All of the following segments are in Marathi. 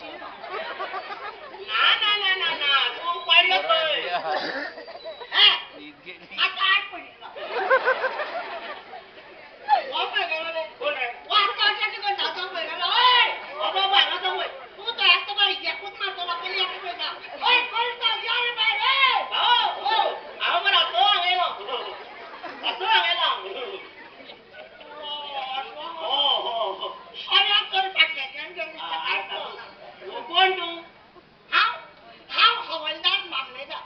पाशी ना ना ना ना ना तू पाहिलं आता आठ पडली वापर गेला कोण आहे वाटकाच्या ठिकाणी जातो गेला ओय बाबा बाबा होय तू तर आता बाई एकूच मारतो ना पण एक पैसा ओय कोणता जा रे बाई रे हो आहो मला तो आलेलो असं आलेला हो अरे कर टाकल्या कोण तू हाव हवालदार मामलेदार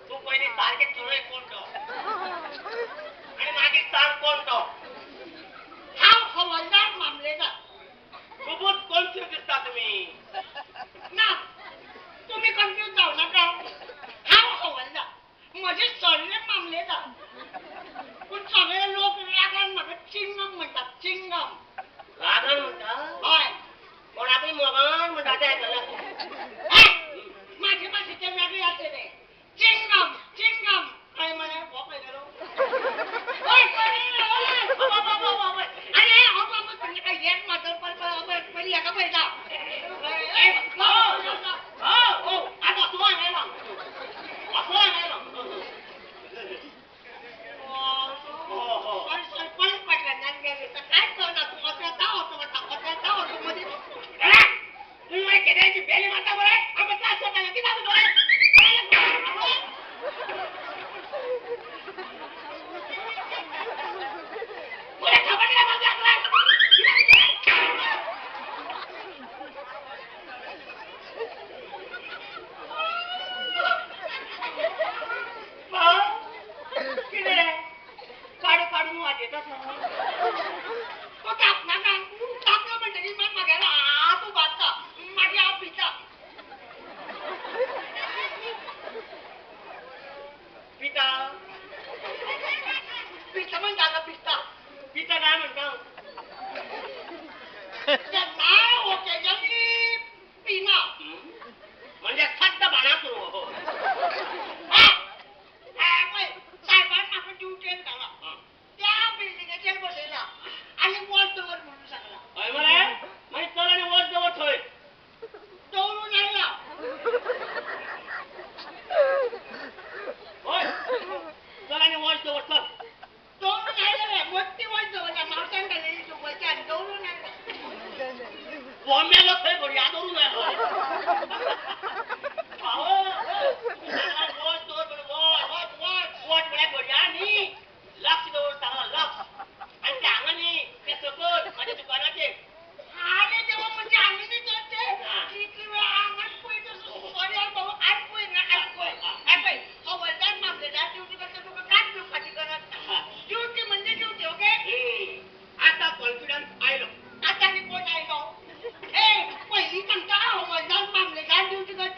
तू पहिले सारखे चोळे कोण तो आणि मागे सांग कोण तो हाव हवालदार मामलेदार सोबत कोण दिसता तुम्ही ना तुम्ही कन्फ्युज जाऊ नका हाव हवालदार माझे सगळे मामलेदार पण सगळे लोक रागान म्हाका चिंगम म्हणतात चिंगम रागण म्हणता होय कोण आपली मोगण म्हणता ते माझे भाषेचे वेगळे असते रे चिंगम चिंगम काय म्हणे भोपाय गेलो ओय अरे हो बाबा म्हणजे काय एक मात्र पण एका पैसा आता तू आणायला असं आणायला सरपंच पटला गेले तर काय करणार तू अत्याचा होतो मध्ये तुम्ही माझी केल्याची बेली मारता बरं आपण त्रास करता की जातो काढू काढून वाट येतात तो टाकला म्हणजे की मग बघायला तू बांधता माझी आप पिता पिता पिता पण झाला पिता पिता काय म्हणता नाव होते जंगली पिना म्हणजे खड्ड बाणा सुरू हो साहेबांना आपण ड्युटी झाला त्या बिल्डिंगच्या बसायला आणि वॉचवर म्हणून सांगला काय मला म्हणजे चल आणि वॉच जवळ ठेव दौडून आला होय चल आणि वॉच जवळ चल दौडून आला मोठी वॉच जवळच्या मावसांना गेली सोबतच्या आणि दौडून आला बॉम्ब्याला थंय घडी आदरून आलो वॉच जवळ वॉच बऱ्या घडी आणि लक्ष जवळ चांगला लक्ष आणि त्या अंगाने ते सकट माझ्या दुकानाचे आणि तेव्हा म्हणजे आम्ही नाही करते किती वेळा अंगात पोय तसं सॉरी भाऊ आठ पोय ना आठ पोय हवालदार मामलेदार ड्युटी करता तुका काय दुखाची करत ड्युटी म्हणजे ड्युटी ओके आता कॉन्फिडन्स आयलो आता मी कोण आहे गाव ए पहिली सांगता हवालदार मामलेदार ड्युटी करता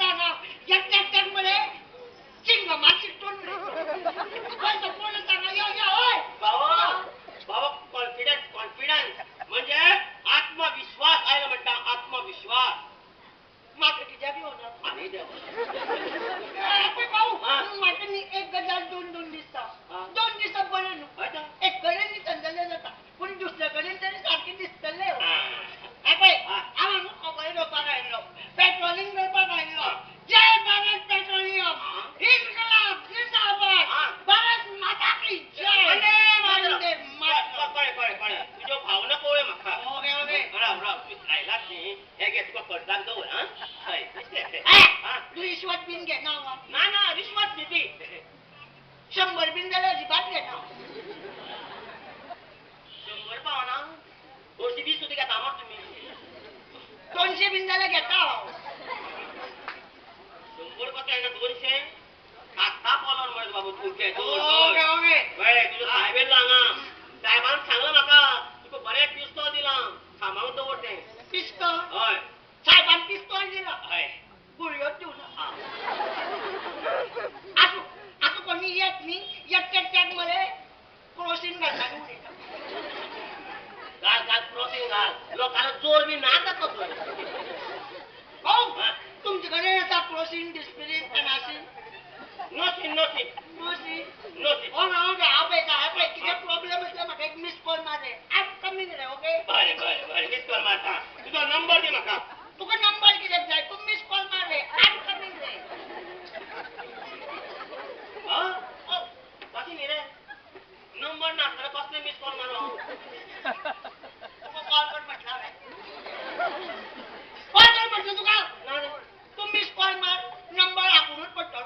तुका कॉल कर म्हटला काय कॉल कर म्हटलं तुका नाही. तू मिस कॉल मार नंबर आपणच पडतो